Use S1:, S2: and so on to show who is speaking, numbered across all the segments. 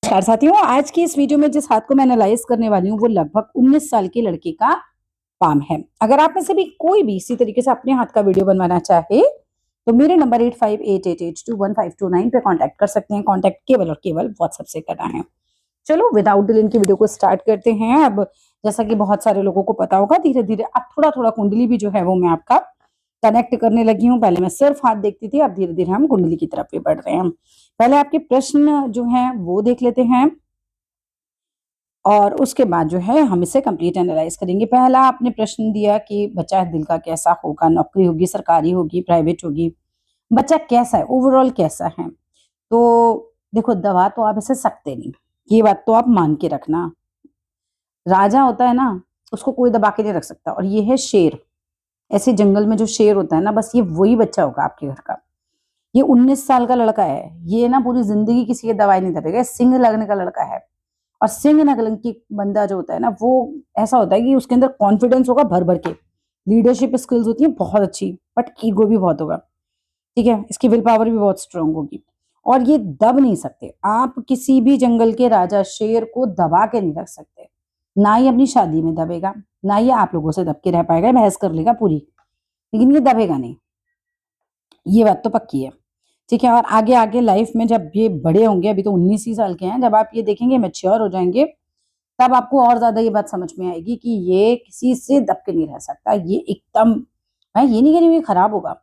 S1: नमस्कार साथियों, आज की इस वीडियो में जिस हाथ को मैं एनालाइज करने वाली हूँ वो लगभग 19 साल के लड़के का पाम है। अगर आप में से भी कोई भी इसी तरीके से अपने हाथ का वीडियो बनवाना चाहे तो मेरे नंबर 8588821529 पे कांटेक्ट कर सकते हैं। कांटेक्ट केवल और केवल व्हाट्सएप से करना है। चलो विदाउट डिले इनकी वीडियो को स्टार्ट करते हैं। अब जैसा कि बहुत सारे लोगों को पता होगा, धीरे धीरे अब थोड़ा थोड़ा कुंडली भी जो है वो मैं आपका कनेक्ट करने लगी हूँ। पहले मैं सिर्फ हाथ देखती थी, अब धीरे धीरे हम कुंडली की तरफ भी बढ़ रहे हैं। पहले आपके प्रश्न जो हैं वो देख लेते हैं और उसके बाद जो है हम इसे कंप्लीट एनालाइज करेंगे। पहला आपने प्रश्न दिया कि बच्चा दिल का कैसा होगा, नौकरी होगी, सरकारी होगी, प्राइवेट होगी, बच्चा कैसा है, ओवरऑल कैसा है। तो देखो, दवा तो आप इसे सकते नहीं, ये बात तो आप मान के रखना। राजा होता है ना, उसको कोई दबा के नहीं रख सकता। और ये है शेर, ऐसे जंगल में जो शेर होता है ना, बस ये वही बच्चा होगा आपके घर का। ये 19 साल का लड़का है, ये ना पूरी जिंदगी किसी की दवाई नहीं दबेगा। सिंह लगने का लड़का है। और सिंह लगन की बंदा जो होता है ना, वो ऐसा होता है कि उसके अंदर कॉन्फिडेंस होगा भर भर के, लीडरशिप स्किल्स होती है बहुत अच्छी, बट ईगो भी बहुत होगा। ठीक है, इसकी विल पावर भी बहुत स्ट्रांग होगी। और ये दब नहीं सकते, आप किसी भी जंगल के राजा शेर को दबा के नहीं रख सकते। ना ही अपनी शादी में दबेगा, ना ये आप लोगों से दब के रह पाएगा, बहस कर लेगा पूरी, लेकिन ये दबेगा नहीं। ये बात तो पक्की है। ठीक है, और आगे आगे लाइफ में जब ये बड़े होंगे, अभी तो 19 ही साल के हैं, जब आप ये देखेंगे मैच्योर हो जाएंगे, तब आपको और ज्यादा ये बात समझ में आएगी कि ये किसी से दब के नहीं रह सकता। ये एकदम, मैं ये नहीं कह रही हूँ ये खराब होगा,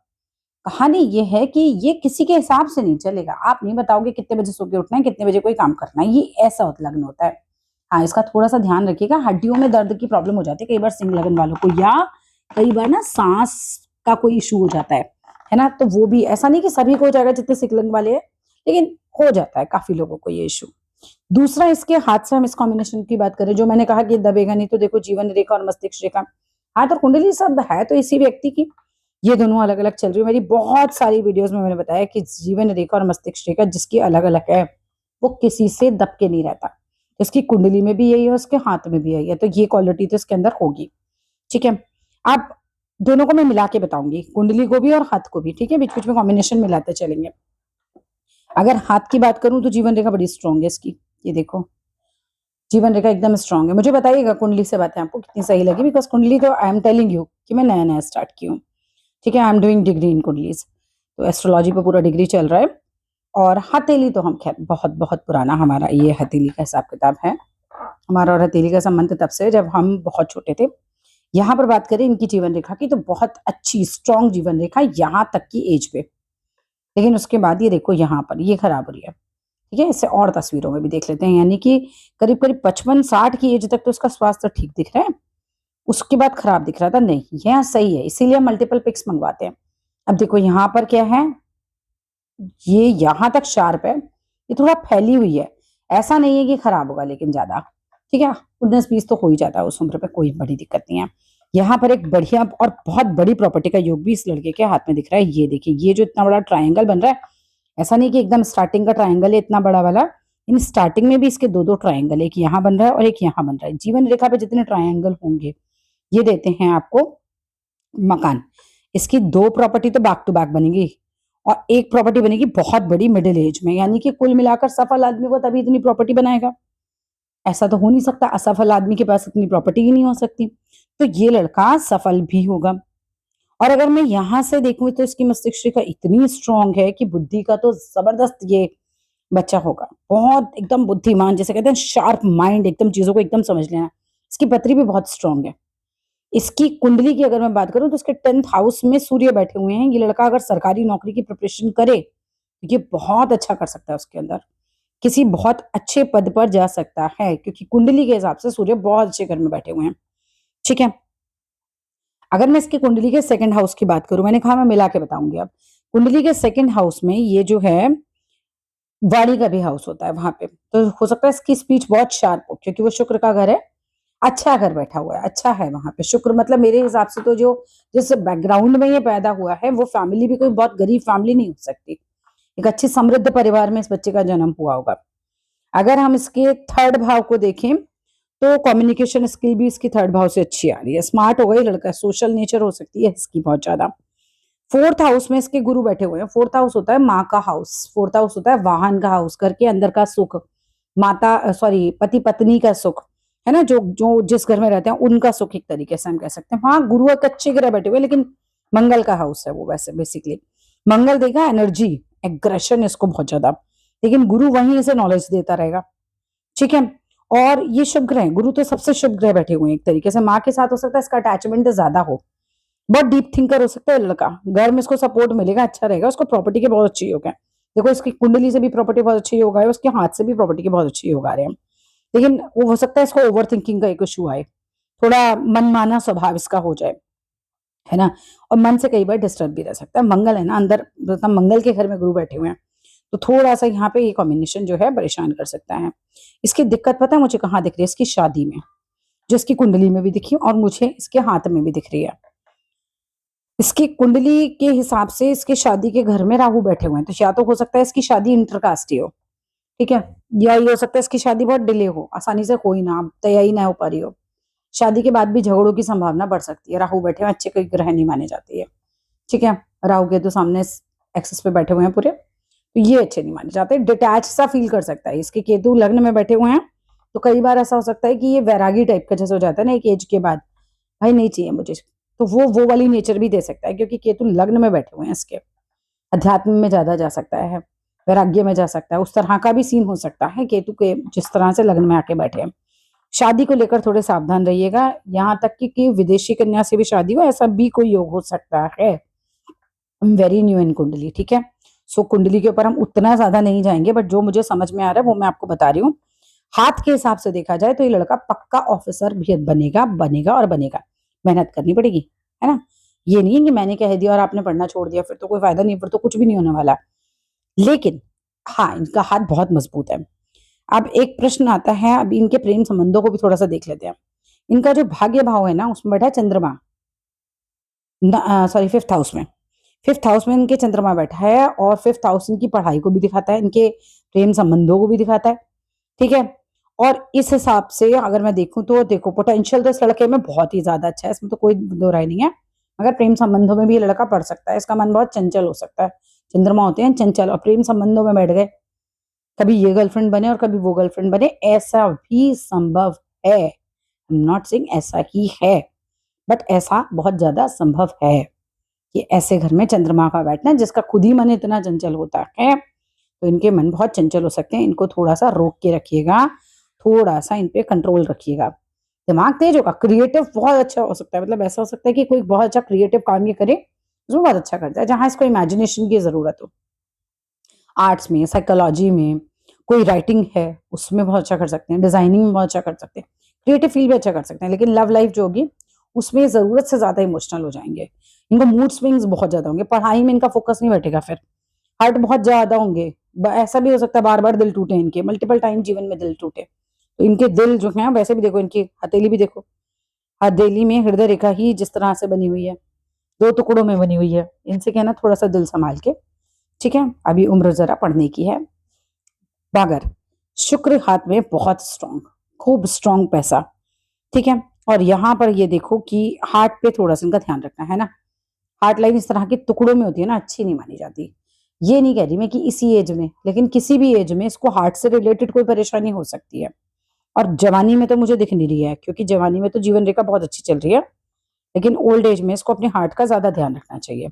S1: कहानी ये है कि ये किसी के हिसाब से नहीं चलेगा। आप नहीं बताओगे कितने बजे सो के उठना है, कितने बजे कोई काम करना है, ये ऐसा लगन होता है। हाँ, इसका थोड़ा सा ध्यान रखिएगा, हड्डियों में दर्द की प्रॉब्लम हो जाती है कई बार सिंह लगन वालों को, या कई बार ना सांस का कोई इशू हो जाता है ना। तो वो भी ऐसा नहीं कि सभी को हो जाएगा जितने सिंह लगन वाले हैं, लेकिन हो जाता है काफी लोगों को ये इशू। दूसरा, इसके हाथ से हम इस कॉम्बिनेशन की बात करें, जो मैंने कहा कि दबेगा नहीं, तो देखो जीवन रेखा और मस्तिष्क रेखा, हाथ और कुंडली सब है तो इसी व्यक्ति की, ये दोनों अलग अलग चल रही है। मेरी बहुत सारी वीडियोस में मैंने बताया कि जीवन रेखा और मस्तिष्क रेखा जिसकी अलग अलग है, वो किसी से दब के नहीं रहता। इसकी कुंडली में भी यही है, उसके हाथ में भी यही है, तो ये क्वालिटी तो इसके अंदर होगी। ठीक है, आप दोनों को मैं मिला के बताऊंगी, कुंडली को भी और हाथ को भी। ठीक है, बीच बीच में कॉम्बिनेशन मिलाते चलेंगे। अगर हाथ की बात करूं तो जीवन रेखा बड़ी स्ट्रांग है इसकी, ये देखो जीवन रेखा एकदम स्ट्रांग है। मुझे बताइएगा कुंडली से बातें आपको कितनी सही लगी, बिकॉज कुंडली तो आई एम टेलिंग यू कि मैं नया नया स्टार्ट की हूँ। ठीक है, I am doing degree in कुंडलीज, तो एस्ट्रोलॉजी पे पूरा डिग्री चल रहा है। और हथेली तो हम खैर बहुत बहुत पुराना हमारा ये हथेली का हिसाब किताब है। हमारा और हथेली का संबंध तब से जब हम बहुत छोटे थे। यहाँ पर बात करें इनकी जीवन रेखा की, तो बहुत अच्छी स्ट्रॉन्ग जीवन रेखा यहाँ तक की एज पे, लेकिन उसके बाद ये देखो यहाँ पर ये खराब हो रही है। ठीक है, इससे और तस्वीरों में भी देख लेते हैं, यानी कि करीब करीब 55-60 की एज तक तो उसका स्वास्थ्य ठीक दिख रहा है, उसके बाद खराब दिख रहा था। नहीं, यह सही है, इसीलिए मल्टीपल पिक्स मंगवाते हैं। अब देखो यहाँ पर क्या है, ये यहाँ तक शार्प है, ये थोड़ा फैली हुई है। ऐसा नहीं है कि खराब होगा, लेकिन ज्यादा। ठीक है, 19-20 तो हो ही जाता है उस उम्र पे, कोई बड़ी दिक्कत नहीं है। यहाँ पर एक बढ़िया और बहुत बड़ी प्रॉपर्टी का योग भी इस लड़के के हाथ में दिख रहा है। ये देखिए, ये जो इतना बड़ा ट्राइंगल बन रहा है, ऐसा नहीं कि एकदम स्टार्टिंग का ट्राइंगल है इतना बड़ा वाला, इन स्टार्टिंग में भी इसके दो दो ट्राइंगल, एक यहाँ बन रहा है और एक यहाँ बन रहा है। जीवन रेखा पे जितने ट्राइंगल होंगे ये देते हैं आपको मकान। इसकी दो प्रॉपर्टी तो बैक टू बैक बनेगी, और एक प्रॉपर्टी बनेगी बहुत बड़ी मिडिल एज में, यानी कि कुल मिलाकर सफल आदमी को तभी इतनी प्रॉपर्टी बनाएगा। ऐसा तो हो नहीं सकता, असफल आदमी के पास इतनी प्रॉपर्टी ही नहीं हो सकती। तो ये लड़का सफल भी होगा। और अगर मैं यहां से देखूं तो इसकी मस्तिष्क रेखा इतनी स्ट्रांग है कि बुद्धि का तो जबरदस्त ये बच्चा होगा, बहुत एकदम बुद्धिमान, जैसे कहते हैं शार्प माइंड, एकदम चीजों को एकदम समझ लेना। इसकी पत्री भी बहुत स्ट्रांग है। इसकी कुंडली की अगर मैं बात करूं तो इसके 10th हाउस में सूर्य बैठे हुए हैं। ये लड़का अगर सरकारी नौकरी की प्रिपरेशन करे तो ये बहुत अच्छा कर सकता है, उसके अंदर किसी बहुत अच्छे पद पर जा सकता है, क्योंकि कुंडली के हिसाब से सूर्य बहुत अच्छे घर में बैठे हुए हैं। ठीक है, अगर मैं इसकी कुंडली के सेकंड हाउस की बात करूं, मैंने कहा मैं मिला के बताऊंगी। अब कुंडली के सेकंड हाउस में ये जो है वाणी का भी हाउस होता है वहां पे, तो हो सकता है इसकी स्पीच बहुत शार्प हो, क्योंकि वो शुक्र का घर है। अच्छा घर बैठा हुआ है, अच्छा है वहां पे शुक्र, मतलब मेरे हिसाब से तो जो जिस बैकग्राउंड में ये पैदा हुआ है वो फैमिली भी कोई बहुत गरीब फैमिली नहीं हो सकती, एक अच्छी समृद्ध परिवार में इस बच्चे का जन्म हुआ होगा। अगर हम इसके थर्ड भाव को देखें तो कम्युनिकेशन स्किल भी इसकी थर्ड भाव से अच्छी आ रही है, स्मार्ट होगा ये लड़का, सोशल नेचर हो सकती है इसकी बहुत ज्यादा। फोर्थ हाउस में इसके गुरु बैठे हुए हैं। फोर्थ हाउस होता है माँ का हाउस, फोर्थ हाउस होता है वाहन का हाउस, घर के अंदर का सुख, माता सॉरी पति पत्नी का सुख, है ना, जो जो जिस घर में रहते हैं उनका सुख, एक तरीके से हम कह सकते हैं। हाँ, गुरु एक अच्छे ग्रह बैठे हुए, लेकिन मंगल का हाउस है वो, वैसे बेसिकली मंगल देगा एनर्जी, एग्रेशन इसको बहुत ज्यादा, लेकिन गुरु वहीं इसे नॉलेज देता रहेगा, ठीक है। और ये शुभ ग्रह है, गुरु तो सबसे शुभ ग्रह बैठे हुए हैं एक तरीके से। माँ के साथ हो सकता है इसका अटैचमेंट ज्यादा हो, बहुत डीप थिंकर हो सकता है लड़का, घर में इसको सपोर्ट मिलेगा, अच्छा रहेगा, उसको प्रॉपर्टी के बहुत अच्छे योग है। देखो इसकी कुंडली से भी प्रॉपर्टी बहुत अच्छी योग है, उसके हाथ से भी प्रॉपर्टी के बहुत अच्छे योग आ रहे हैं, लेकिन वो हो सकता है इसको ओवर थिंकिंग का एक इशू आए, थोड़ा मनमाना स्वभाव इसका हो जाए, है ना। और मन से कई बार डिस्टर्ब भी रह सकता है। मंगल है ना अंदर, मतलब मंगल के घर में गुरु बैठे हुए हैं, तो थोड़ा सा यहाँ पे ये कॉम्बिनेशन जो है परेशान कर सकता है। इसकी दिक्कत पता है मुझे कहाँ दिख रही है? इसकी शादी में, जो इसकी कुंडली में भी दिखी और मुझे इसके हाथ में भी दिख रही है। इसकी कुंडली के हिसाब से इसके शादी के घर में राहु बैठे हुए हैं, तो या तो हो सकता है इसकी शादी इंटरकास्ट ही हो, ठीक है, या ये हो सकता है इसकी शादी बहुत डिले हो, आसानी से कोई ना तैयारी ना हो पा रही हो, शादी के बाद भी झगड़ों की संभावना बढ़ सकती है। राहु बैठे हुए अच्छे कोई ग्रह नहीं माने जाते है, ठीक है। राहु के तो सामने एक्सेस पे बैठे हुए हैं पूरे, तो ये अच्छे नहीं माने जाते, डिटैच सा फील कर सकता है। इसके केतु लग्न में बैठे हुए हैं, तो कई बार ऐसा हो सकता है कि ये वैरागी टाइप का जैसे हो जाता है ना एक एज के बाद, भाई नहीं चाहिए मुझे, तो वो वाली नेचर भी दे सकता है, क्योंकि केतु लग्न में बैठे हुए हैं इसके, अध्यात्म में ज्यादा जा सकता है, वैराग्य में जा सकता है, उस तरह का भी सीन हो सकता है केतु के जिस तरह से लग्न में आके बैठे हैं। शादी को लेकर थोड़े सावधान रहिएगा, यहाँ तक कि विदेशी कन्या से भी शादी हो, ऐसा भी कोई योग हो सकता है। वेरी न्यू इन कुंडली, ठीक है। सो कुंडली के ऊपर हम उतना ज्यादा नहीं जाएंगे, बट जो मुझे समझ में आ रहा है वो मैं आपको बता रही हूँ। हाथ के हिसाब से देखा जाए तो ये लड़का पक्का ऑफिसर भी बनेगा, बनेगा और बनेगा, मेहनत करनी पड़ेगी, है ना। ये नहीं है कि मैंने कह दिया और आपने पढ़ना छोड़ दिया, फिर तो कोई फायदा नहीं, फिर तो कुछ भी नहीं होने वाला। लेकिन हाँ, इनका हाथ बहुत मजबूत है। अब एक प्रश्न आता है, अब इनके प्रेम संबंधों को भी थोड़ा सा देख लेते हैं। इनका जो भाग्य भाव है ना, उसमें बैठा है चंद्रमा, सॉरी फिफ्थ हाउस में, फिफ्थ हाउस में इनके चंद्रमा बैठा है, और फिफ्थ हाउस इनकी पढ़ाई को भी दिखाता है, इनके प्रेम संबंधों को भी दिखाता है, ठीक है। और इस हिसाब से अगर मैं देखूं तो देखो पोटेंशियल तो इस लड़के में बहुत ही ज्यादा अच्छा है, इसमें तो कोई दो राय नहीं है, मगर प्रेम संबंधों में भी ये लड़का पढ़ सकता है, इसका मन बहुत चंचल हो सकता है। चंद्रमा होते हैं चंचल, और प्रेम संबंधों में बैठ गए, कभी ये गर्लफ्रेंड बने और कभी वो गर्लफ्रेंड बने, ऐसा भी संभव है। आई एम नॉट सेइंग ऐसा ही है, बट ऐसा बहुत ज्यादा संभव है कि ऐसे घर में चंद्रमा का बैठना, जिसका खुद ही मन इतना चंचल होता है, तो इनके मन बहुत चंचल हो सकते हैं। इनको थोड़ा सा रोक के रखिएगा, थोड़ा सा इन पे कंट्रोल रखिएगा। दिमाग तेज होगा, क्रिएटिव बहुत अच्छा हो सकता है, मतलब ऐसा हो सकता है कि कोई बहुत अच्छा क्रिएटिव काम ये करे, उसमें बहुत अच्छा करता है, जहां इसको इमेजिनेशन की जरूरत हो, आर्ट्स में, साइकोलॉजी में, कोई राइटिंग है उसमें बहुत अच्छा कर सकते हैं, डिजाइनिंग में बहुत अच्छा कर सकते हैं, क्रिएटिव फील्ड भी अच्छा कर सकते हैं। लेकिन लव लाइफ जो होगी उसमें जरूरत से ज्यादा इमोशनल हो जाएंगे, इनको मूड स्विंग्स बहुत ज्यादा होंगे, पढ़ाई में इनका फोकस नहीं बैठेगा, फिर हर्ट बहुत ज्यादा होंगे। ऐसा भी हो सकता है बार बार दिल टूटे इनके, मल्टीपल टाइम जीवन में दिल टूटे, तो इनके दिल जो है, वैसे भी देखो इनकी हथेली भी देखो, हथेली में हृदय रेखा ही जिस तरह से बनी हुई है, दो टुकड़ों में बनी हुई है। इनसे कहना थोड़ा सा दिल संभाल के, ठीक है। अभी उम्र जरा पढ़ने की है। बागर, शुक्र हाथ में बहुत स्ट्रांग, खूब स्ट्रांग पैसा, ठीक है। और यहाँ पर ये देखो कि हार्ट पे थोड़ा सा इनका ध्यान रखना है ना, हार्ट लाइन इस तरह के टुकड़ों में होती है ना, अच्छी नहीं मानी जाती। ये नहीं कह रही मैं कि इसी एज में, लेकिन किसी भी एज में इसको हार्ट से रिलेटेड कोई परेशानी हो सकती है। और जवानी में तो मुझे दिख नहीं रही है, क्योंकि जवानी में तो जीवन रेखा बहुत अच्छी चल रही है, लेकिन ओल्ड एज में इसको अपने हार्ट का ज्यादा ध्यान रखना चाहिए।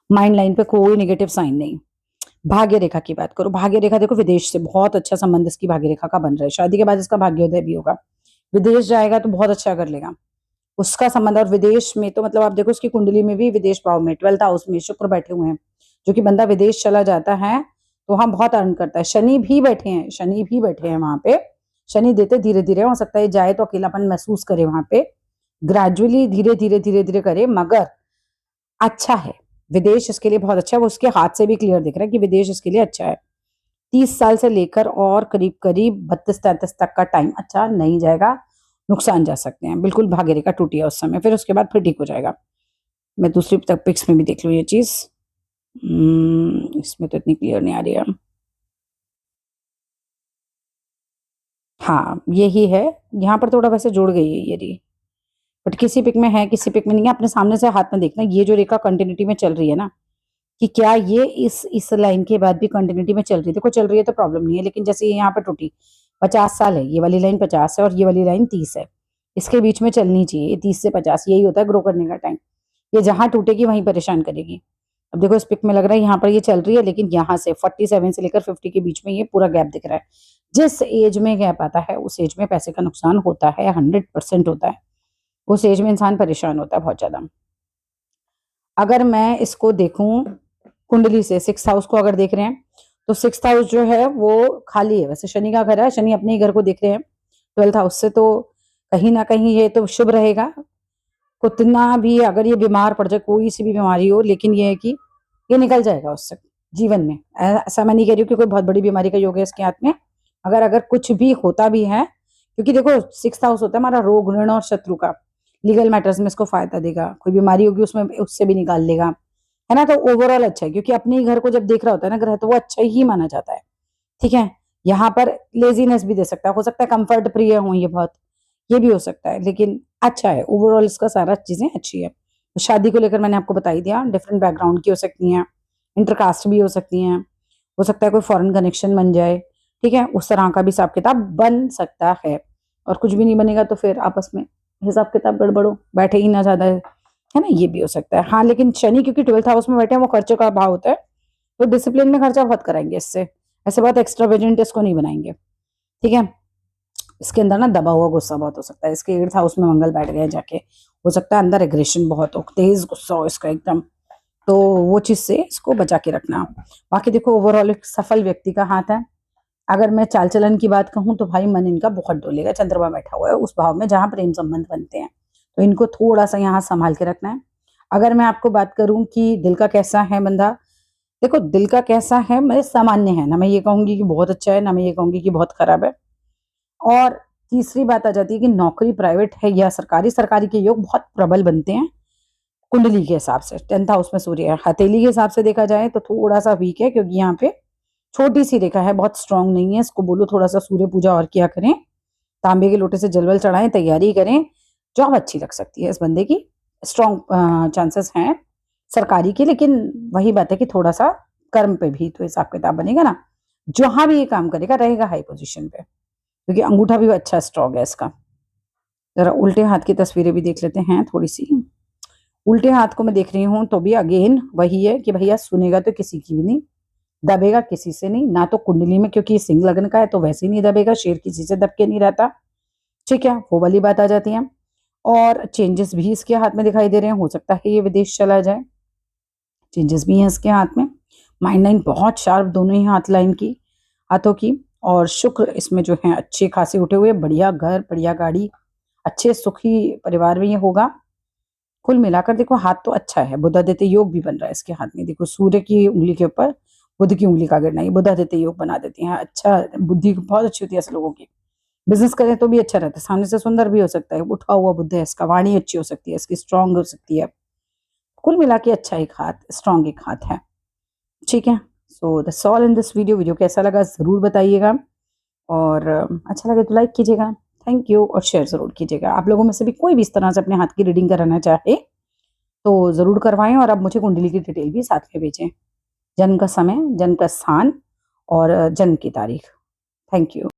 S1: माइंड लाइन पे कोई नेगेटिव साइन नहीं। भाग्य रेखा की बात करो, भाग्य रेखा देखो विदेश से बहुत अच्छा संबंध इसकी भाग्य रेखा का बन रहा है, शादी के बाद इसका भाग्योदय भी होगा, विदेश जाएगा तो बहुत अच्छा कर लेगा उसका संबंध। और विदेश में तो मतलब आप देखो इसकी कुंडली में भी विदेश भाव में 12th हाउस में शुक्र बैठे हुए हैं, जो कि बंदा विदेश चला जाता है तो वहां बहुत अर्न करता है। शनि भी बैठे हैं, शनि भी बैठे हैं वहां पे, शनि देते धीरे धीरे, हो सकता है जाए तो अकेलापन महसूस करे वहां पे, ग्रेजुअली धीरे धीरे धीरे धीरे करे, मगर अच्छा है विदेश इसके लिए बहुत अच्छा है। वो उसके हाथ से भी क्लियर दिख रहा है कि विदेश इसके लिए अच्छा है। 30 साल से लेकर और करीब करीब 32-33 तक का टाइम अच्छा नहीं जाएगा, नुकसान जा सकते हैं, बिल्कुल भाग्य रेखा टूटी है उस समय, फिर उसके बाद फिर ठीक हो जाएगा। मैं दूसरी तक पिक्स में भी देख लूँ ये चीज, इसमें तो इतनी क्लियर नहीं आ रही है। हाँ यही है, यहाँ पर थोड़ा वैसे जुड़ गई है ये रही, बट किसी पिक में है किसी पिक में नहीं है। अपने सामने से हाथ में देखना, ये जो रेखा कंटिन्यूटी में चल रही है ना, कि क्या ये इस लाइन के बाद भी कंटिन्यूटी में चल रही है। देखो चल रही है तो प्रॉब्लम नहीं है, लेकिन जैसे ये यहाँ पर टूटी 50 साल है, ये वाली लाइन 50 है और ये वाली लाइन 30 है, इसके बीच में चलनी चाहिए 30 से 50, यही होता है ग्रो करने का टाइम। ये जहाँ टूटेगी वहीं परेशान करेगी। अब देखो इस पिक में लग रहा है यहाँ पर ये चल रही है, लेकिन यहाँ से 47 से लेकर 50 के बीच में ये पूरा गैप दिख रहा है। जिस एज में गैप आता है उस एज में पैसे का नुकसान होता है, 100% होता है। उस एज में इंसान परेशान होता है बहुत ज्यादा। अगर मैं इसको देखूं कुंडली से, 6th हाउस को अगर देख रहे हैं तो 6th हाउस जो है वो खाली है। वैसे शनि का घर है, शनि अपने ही घर को देख रहे हैं 12th हाउस से, तो कहीं ना कहीं ये तो शुभ रहेगा। कितना भी अगर ये बीमार पड़ जाए, कोई सी भी बीमारी हो, लेकिन ये है कि ये निकल जाएगा उससे जीवन में। ऐसा मैं नहीं कह रही हूँ कि कोई बहुत बड़ी बीमारी का योग है इसके हाथ में, अगर अगर कुछ भी होता भी है, क्योंकि देखो 6th हाउस होता है हमारा रोग, ऋण और शत्रु का। लीगल मैटर्स में इसको फायदा देगा, कोई बीमारी होगी उसमें उससे भी निकाल लेगा, है ना। तो ओवरऑल अच्छा है, क्योंकि अपने ही घर को जब देख रहा होता है ना ग्रह, तो वो अच्छा ही माना जाता है। ठीक है, यहाँ पर लेजीनेस भी दे सकता है, हो सकता है कंफर्ट प्रिय हो ये बहुत, ये भी हो सकता है, लेकिन अच्छा है ओवरऑल, इसका सारा चीजें अच्छी है। तो शादी को लेकर मैंने आपको बता ही दिया, डिफरेंट बैकग्राउंड की हो सकती हैं, इंटरकास्ट भी हो सकती हैं, हो सकता है कोई फॉरेन कनेक्शन बन जाए। ठीक है, उस तरह का भी हिसाब किताब बन सकता है। और कुछ भी नहीं बनेगा तो फिर आपस में हिसाब किताब गड़बड़ो, बैठे ही ना ज्यादा, है ना, ये भी हो सकता है। हाँ, लेकिन शनि क्योंकि 12th हाउस में बैठे हैं, वो खर्चों का भाव होता है, तो डिसिप्लिन में खर्चा बहुत कराएंगे इससे, ऐसे बहुत एक्स्ट्रावेजेंट इसको नहीं बनाएंगे। ठीक है, इसके अंदर ना दबा हुआ गुस्सा बहुत हो सकता है, इसके 8th हाउस में मंगल बैठ गए जाके, हो सकता है अंदर एग्रेशन बहुत हो, तेज गुस्सा हो इसका एकदम, तो वो चीज से इसको बचा के रखना। बाकी देखो ओवरऑल एक सफल व्यक्ति का हाथ है। अगर मैं चाल चलन की बात कहूँ तो भाई मन इनका बहुत डोलेगा, चंद्रमा बैठा हुआ है उस भाव में जहां प्रेम संबंध बनते हैं, तो इनको थोड़ा सा यहाँ संभाल के रखना है। अगर मैं आपको बात करूं कि दिल का कैसा है बंदा, देखो दिल का कैसा है, मैं सामान्य है ना, मैं ये कहूंगी कि बहुत अच्छा है, ना मैं ये कहूंगी कि बहुत खराब है। और तीसरी बात आ जाती है कि नौकरी प्राइवेट है या सरकारी, सरकारी के योग बहुत प्रबल बनते हैं कुंडली के हिसाब से। 10th हाउस में सूर्य है, हथेली के हिसाब से देखा जाए तो थोड़ा सा वीक है, क्योंकि यहाँ पे छोटी सी रेखा है, बहुत स्ट्रांग नहीं है। इसको बोलो थोड़ा सा सूर्य पूजा और किया करें, तांबे के लोटे से जलवल चढ़ाएं, तैयारी करें, जॉब अच्छी लग सकती है इस बंदे की, स्ट्रॉन्ग चांसेस हैं सरकारी के। लेकिन वही बात है कि थोड़ा सा कर्म पे भी तो हिसाब किताब बनेगा ना, जहां भी ये काम करेगा रहेगा हाई पोजीशन पे, क्योंकि अंगूठा भी अच्छा स्ट्रॉन्ग है इसका। जरा उल्टे हाथ की तस्वीरें भी देख लेते हैं थोड़ी सी। उल्टे हाथ को मैं देख रही हूँ तो भी अगेन वही है कि भैया सुनेगा तो किसी की भी नहीं, दबेगा किसी से नहीं, ना तो कुंडली में, क्योंकि ये सिंह लग्न का है तो वैसे ही नहीं दबेगा, शेर किसी से दब के नहीं रहता। ठीक है, वो वाली बात आ जाती है। और चेंजेस भी इसके हाथ में दिखाई दे रहे हैं, हो सकता है ये विदेश चला जाए, चेंजेस भी हैं इसके हाथ में। माइंड लाइन बहुत शार्प, दोनों ही हाथों की। और शुक्र इसमें जो है अच्छे खासे उठे हुए, बढ़िया घर, बढ़िया गाड़ी, अच्छे सुखी परिवार में ये होगा। कुल मिलाकर देखो हाथ तो अच्छा है, बुधादित्य योग भी बन रहा है इसके हाथ में। देखो सूर्य की उंगली के ऊपर बुध की उंगली का गिरना, ये बुधादित्य योग बना देती है। अच्छा, बुद्धि बहुत अच्छी होती है ऐसे लोगों की, बिजनेस करें तो भी अच्छा रहता है, सामने से सुंदर भी हो सकता है, उठा हुआ बुद्ध है इसका, वाणी अच्छी हो सकती है इसकी, स्ट्रांग हो सकती है। कुल मिला के अच्छा एक हाथ, स्ट्रांग एक हाथ है। ठीक है, so that's all in this video. Video कैसा लगा जरूर बताइएगा, और अच्छा लगे तो लाइक कीजिएगा, थैंक यू, और शेयर जरूर कीजिएगा। आप लोगों में से भी कोई भी इस तरह से अपने हाथ की रीडिंग कराना चाहे तो जरूर करवाएं, और आप मुझे कुंडली की डिटेल भी साथ में भेजें, जन्म का समय, जन्म का स्थान और जन्म की तारीख। Thank you.